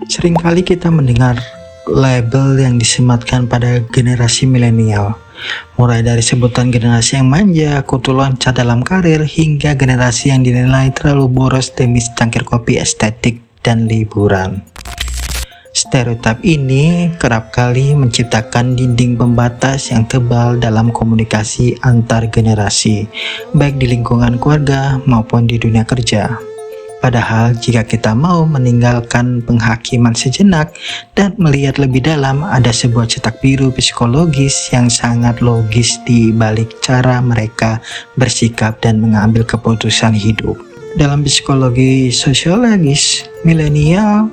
Seringkali kita mendengar label yang disematkan pada generasi milenial, mulai dari sebutan generasi yang manja, kutu loncat dalam karir, hingga generasi yang dinilai terlalu boros demi secangkir kopi estetik dan liburan. Stereotip ini kerap kali menciptakan dinding pembatas yang tebal dalam komunikasi antar generasi, baik di lingkungan keluarga maupun di dunia kerja. Padahal jika kita mau meninggalkan penghakiman sejenak dan melihat lebih dalam, ada sebuah cetak biru psikologis yang sangat logis di balik cara mereka bersikap dan mengambil keputusan hidup. Dalam psikologi sosiologis, milenial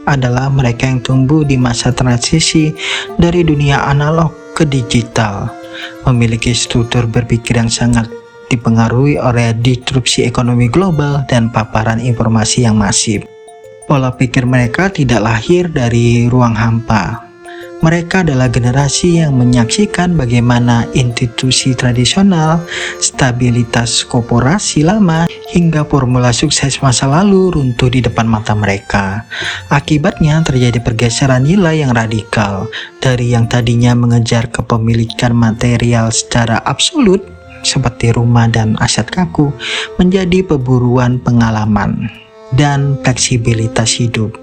adalah mereka yang tumbuh di masa transisi dari dunia analog ke digital, memiliki struktur berpikir yang sangat dipengaruhi oleh disrupsi ekonomi global dan paparan informasi yang masif. Pola pikir mereka tidak lahir dari ruang hampa. Mereka adalah generasi yang menyaksikan bagaimana institusi tradisional, stabilitas korporasi lama, hingga formula sukses masa lalu runtuh di depan mata mereka. Akibatnya terjadi pergeseran nilai yang radikal, dari yang tadinya mengejar kepemilikan material secara absolut, seperti rumah dan aset kaku, menjadi perburuan pengalaman dan fleksibilitas hidup.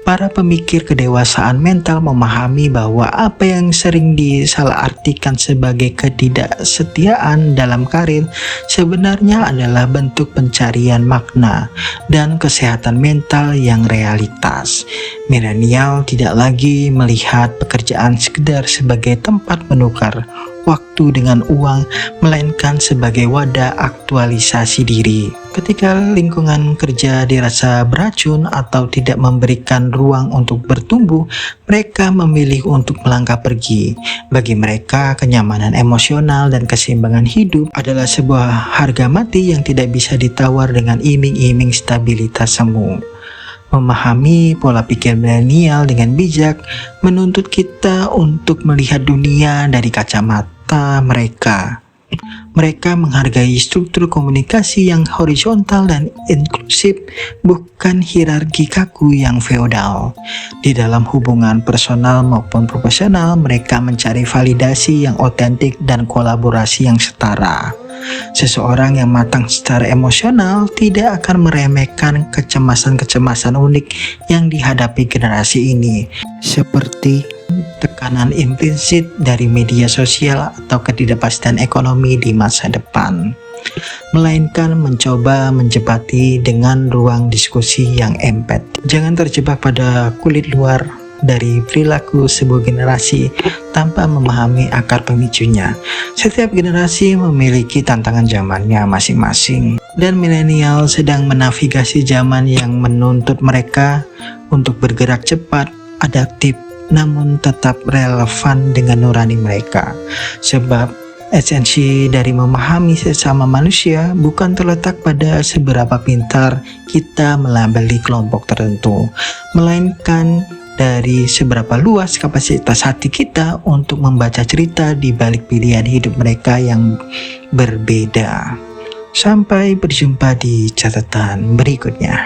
Para pemikir kedewasaan mental memahami bahwa apa yang sering disalahartikan sebagai ketidaksetiaan dalam karir sebenarnya adalah bentuk pencarian makna dan kesehatan mental yang realitas. Milenial tidak lagi melihat pekerjaan sekedar sebagai tempat menukar waktu dengan uang, melainkan sebagai wadah aktualisasi diri. Ketika lingkungan kerja dirasa beracun atau tidak memberikan ruang untuk bertumbuh, mereka memilih untuk melangkah pergi. Bagi mereka, kenyamanan emosional dan keseimbangan hidup adalah sebuah harga mati yang tidak bisa ditawar dengan iming-iming stabilitas semu. Memahami pola pikir milenial dengan bijak menuntut kita untuk melihat dunia dari kacamata mereka. Mereka menghargai struktur komunikasi yang horizontal dan inklusif, bukan hierarki kaku yang feodal. Di dalam hubungan personal maupun profesional, mereka mencari validasi yang otentik dan kolaborasi yang setara. Seseorang yang matang secara emosional tidak akan meremehkan kecemasan-kecemasan unik yang dihadapi generasi ini, seperti tekanan implisit dari media sosial atau ketidakpastian ekonomi di masa depan, melainkan mencoba menjempati dengan ruang diskusi yang empati. Jangan terjebak pada kulit luar dari perilaku sebuah generasi tanpa memahami akar pemicunya. Setiap generasi memiliki tantangan zamannya masing-masing, dan milenial sedang menavigasi zaman yang menuntut mereka untuk bergerak cepat, adaptif, namun tetap relevan dengan nurani mereka. Sebab esensi dari memahami sesama manusia bukan terletak pada seberapa pintar kita melabeli kelompok tertentu, melainkan dari seberapa luas kapasitas hati kita untuk membaca cerita di balik pilihan hidup mereka yang berbeda. Sampai berjumpa di catatan berikutnya.